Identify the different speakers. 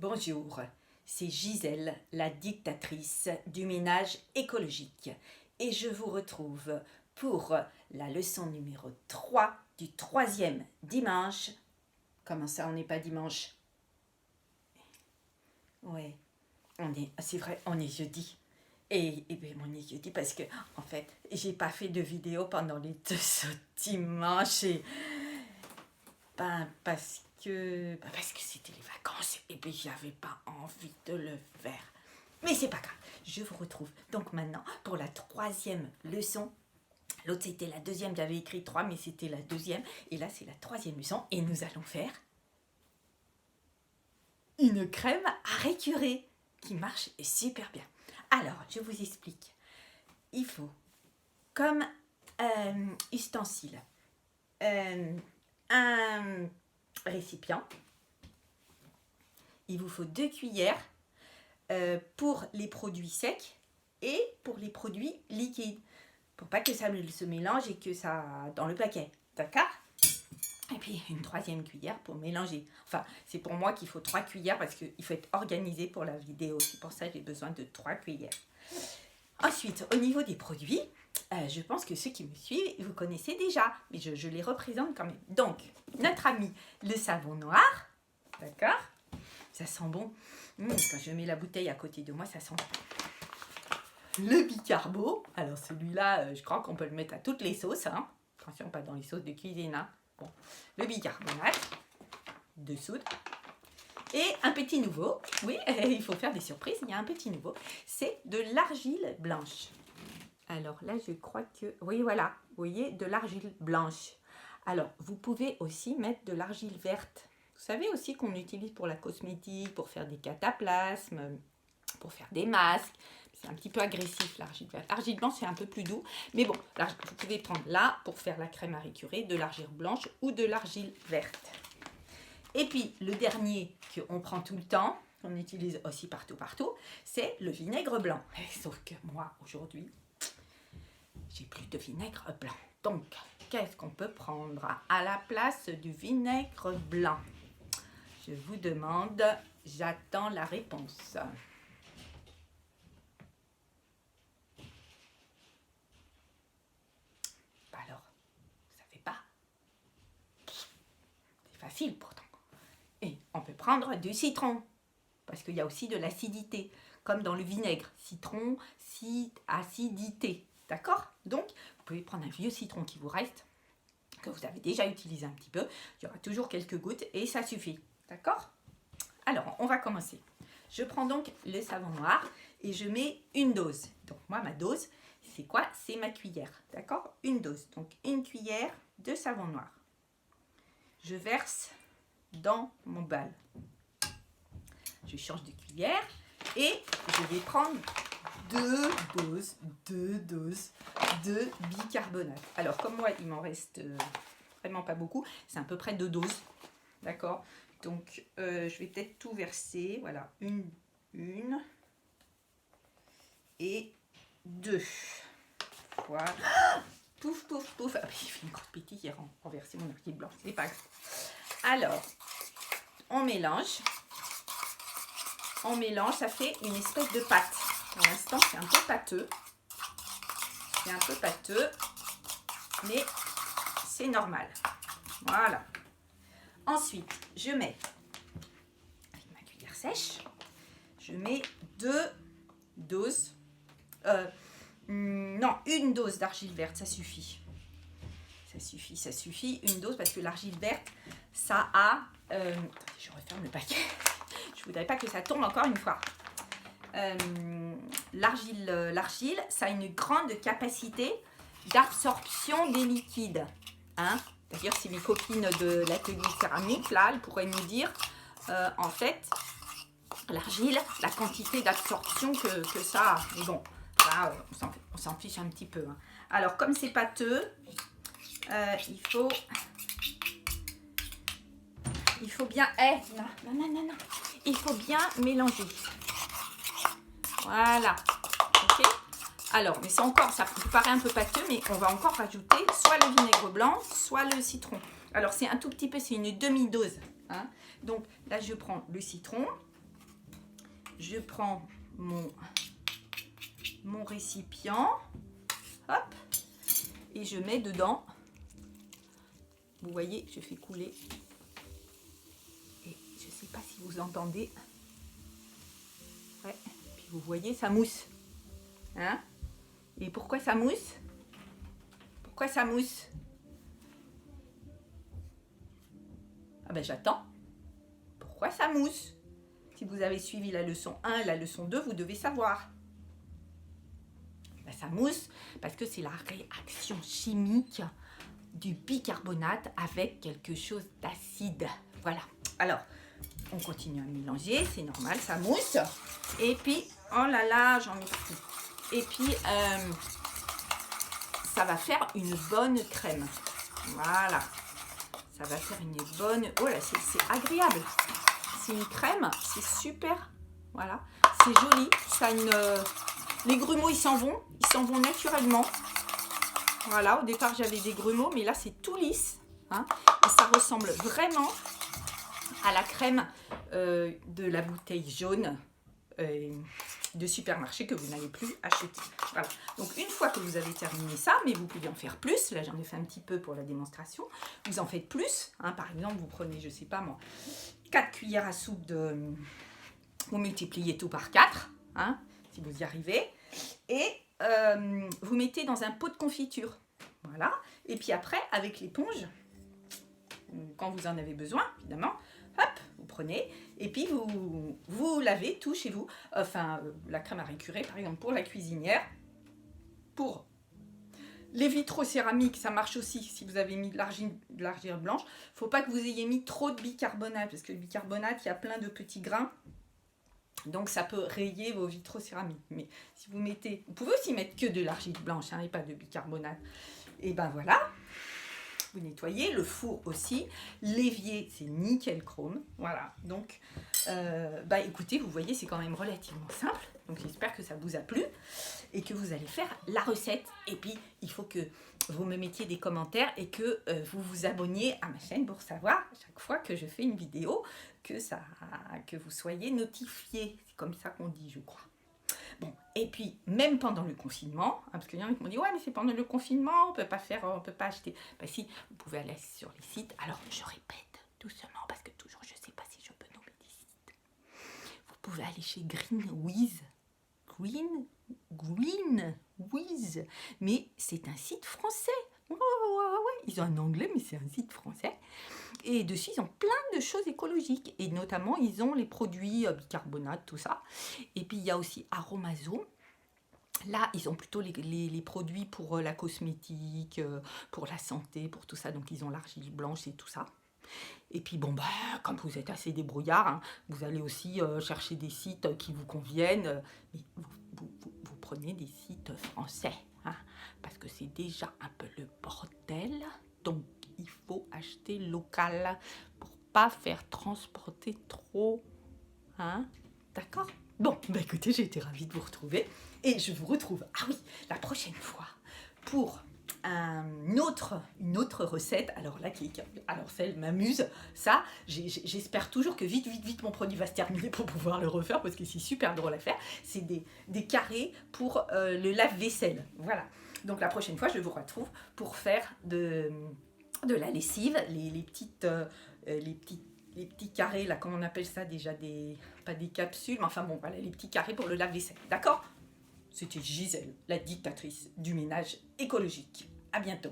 Speaker 1: Bonjour, c'est Gisèle, la dictatrice du ménage écologique. Et je vous retrouve pour la leçon numéro 3 du troisième dimanche. Comment ça, on n'est pas dimanche? Ouais, c'est vrai, on est jeudi. Et bien, on est jeudi parce que, en fait, j'ai pas fait de vidéo pendant les 2 autres dimanches. Et parce que c'était les vacances et puis j'avais pas envie de le faire. Mais c'est pas grave, je vous retrouve donc maintenant pour la troisième leçon. L'autre c'était la deuxième, j'avais écrit 3 mais c'était la deuxième. Et là c'est la troisième leçon et nous allons faire une crème à récurer qui marche super bien. Alors je vous explique. Il faut comme ustensile un récipient. Il vous faut 2 cuillères pour les produits secs et pour les produits liquides. Pour pas que ça se mélange et que ça dans le paquet. D'accord? Et puis une 3e cuillère pour mélanger. Enfin, c'est pour moi qu'il faut 3 cuillères parce qu'il faut être organisé pour la vidéo. C'est pour ça que j'ai besoin de 3 cuillères. Ensuite, au niveau des produits, je pense que ceux qui me suivent, vous connaissez déjà, mais je les représente quand même. Donc, notre ami, le savon noir, d'accord? Ça sent bon. Quand je mets la bouteille à côté de moi, ça sent bon. Le bicarbo, alors celui-là, je crois qu'on peut le mettre à toutes les sauces. Hein. Attention, pas dans les sauces de cuisine. Hein. Bon. Le bicarbonate, de soude. Et un petit nouveau, oui, il faut faire des surprises, il y a un petit nouveau, c'est de l'argile blanche. Alors là, je crois que, oui, voilà, vous voyez, de l'argile blanche. Alors, vous pouvez aussi mettre de l'argile verte. Vous savez aussi qu'on utilise pour la cosmétique, pour faire des cataplasmes, pour faire des masques. C'est un petit peu agressif, l'argile verte. L'argile blanche, c'est un peu plus doux. Mais bon, là, vous pouvez prendre là, pour faire la crème à récurer, de l'argile blanche ou de l'argile verte. Et puis, le dernier qu'on prend tout le temps, qu'on utilise aussi partout, c'est le vinaigre blanc. Sauf que moi, aujourd'hui, j'ai plus de vinaigre blanc. Donc, qu'est-ce qu'on peut prendre à la place du vinaigre blanc? Je vous demande, j'attends la réponse. Alors, ça fait pas? C'est facile pourtant. Et on peut prendre du citron, parce qu'il y a aussi de l'acidité, comme dans le vinaigre. Citron, acidité. D'accord? Donc, vous pouvez prendre un vieux citron qui vous reste, que vous avez déjà utilisé un petit peu. Il y aura toujours quelques gouttes et ça suffit. D'accord? Alors, on va commencer. Je prends donc le savon noir et je mets une dose. Donc, moi, ma dose, c'est quoi? C'est ma cuillère. D'accord? Une dose. Donc, une cuillère de savon noir. Je verse dans mon bol. Je change de cuillère et je vais prendre 2 doses de bicarbonate. Alors, comme moi, il m'en reste vraiment pas beaucoup, c'est à peu près 2 doses. D'accord? Donc, je vais peut-être tout verser. Voilà, une et 2. Voilà. Pouf, pouf, pouf. Ah, il fait une grosse pétille, j'ai renversé mon argile blanc. C'est pas grave. Alors, on mélange. On mélange, ça fait une espèce de pâte. Pour l'instant, c'est un peu pâteux. C'est un peu pâteux, mais c'est normal. Voilà. Ensuite, je mets, avec ma cuillère sèche, je mets 2 doses. Non, une dose d'argile verte, ça suffit. Ça suffit. Une dose, parce que l'argile verte, ça a... attendez, je referme le paquet. Je ne voudrais pas que ça tombe encore une fois. L'argile, ça a une grande capacité d'absorption des liquides. Hein? D'ailleurs, c'est mes copines de l'atelier céramique, là, elles pourraient nous dire, en fait, l'argile, la quantité d'absorption que ça a. Mais bon, là, on s'en fiche un petit peu. Hein. Alors, comme c'est pâteux, il faut bien... non. Il faut bien mélanger. Voilà. Ok. Alors, mais c'est encore, ça vous paraît un peu pâteux, mais on va encore rajouter soit le vinaigre blanc, soit le citron. Alors, c'est un tout petit peu, c'est une demi-dose. Hein. Donc, là, je prends le citron. je prends mon récipient, hop, et je mets dedans. Vous voyez, je fais couler. Et je ne sais pas si vous entendez. Ouais, puis vous voyez, ça mousse. Hein? Et pourquoi ça mousse? Pourquoi ça mousse? Ah ben j'attends. Pourquoi ça mousse? Si vous avez suivi la leçon 1 et la leçon 2, vous devez savoir. Ben, ça mousse parce que c'est la réaction chimique du bicarbonate avec quelque chose d'acide. Voilà. Alors, on continue à mélanger, c'est normal, ça mousse. Et puis, oh là là, j'en ai plus. Et puis, ça va faire une bonne crème. Voilà. Ça va faire une bonne... Oh là, c'est agréable. C'est une crème, c'est super. Voilà. C'est joli. Ça a une... Les grumeaux, ils s'en vont naturellement. Voilà, au départ, j'avais des grumeaux, mais là, c'est tout lisse. Hein, et ça ressemble vraiment à la crème de la bouteille jaune de supermarché que vous n'allez plus acheter. Voilà. Donc, une fois que vous avez terminé ça, mais vous pouvez en faire plus. Là, j'en ai fait un petit peu pour la démonstration. Vous en faites plus. Hein, par exemple, vous prenez, je ne sais pas moi, 4 cuillères à soupe de... Vous multipliez tout par 4, hein, si vous y arrivez. Et vous mettez dans un pot de confiture. Voilà. Et puis après, avec l'éponge, quand vous en avez besoin, évidemment, hop, vous prenez et puis vous lavez tout chez vous. Enfin, la crème à récurer, par exemple, pour la cuisinière. Pour les vitraux céramiques, ça marche aussi si vous avez mis de l'argile blanche. Il ne faut pas que vous ayez mis trop de bicarbonate, parce que le bicarbonate, il y a plein de petits grains. Donc, ça peut rayer vos vitraux céramiques. Mais si vous mettez... Vous pouvez aussi mettre que de l'argile blanche, hein, et pas de bicarbonate. Et ben voilà. Vous nettoyez. Le four aussi. L'évier, c'est nickel chrome. Voilà. Donc, bah écoutez, vous voyez, c'est quand même relativement simple. Donc, j'espère que ça vous a plu et que vous allez faire la recette. Et puis, il faut que vous me mettiez des commentaires et que vous vous abonniez à ma chaîne pour savoir, chaque fois que je fais une vidéo, que vous soyez notifiés. C'est comme ça qu'on dit, je crois. Bon, et puis, même pendant le confinement, hein, parce qu'il y en a qui m'ont dit, ouais, mais c'est pendant le confinement, on peut pas acheter. Ben si, vous pouvez aller sur les sites. Alors, je répète doucement, parce que toujours, je ne sais pas si je peux nommer des sites. Vous pouvez aller chez Greenwiz. Greenwiz. Mais c'est un site français. Ouais. Ils ont un anglais, mais c'est un site français. Et dessus, ils ont plein de choses écologiques. Et notamment, ils ont les produits bicarbonate, tout ça. Et puis, il y a aussi Aromazo. Là, ils ont plutôt les produits pour la cosmétique, pour la santé, pour tout ça. Donc, ils ont l'argile blanche et tout ça. Et puis, bon, bah, comme vous êtes assez débrouillard, hein, vous allez aussi chercher des sites qui vous conviennent. Mais vous prenez des sites français, hein, parce que c'est déjà un peu le bordel. Donc, il faut acheter local pour pas faire transporter trop. Hein? D'accord? Bon, bah écoutez, j'ai été ravie de vous retrouver. Et je vous retrouve, ah oui, la prochaine fois pour une autre recette. Alors là, alors celle m'amuse. Ça, j'espère toujours que vite, mon produit va se terminer pour pouvoir le refaire parce que c'est super drôle à faire. C'est des carrés pour le lave-vaisselle. Voilà. Donc la prochaine fois, je vous retrouve pour faire de la lessive, les petits carrés, là, comment on appelle ça déjà, pas des capsules, mais enfin bon, voilà, les petits carrés pour le lave-vaisselle. D'accord? C'était Gisèle, la dictatrice du ménage écologique. À bientôt.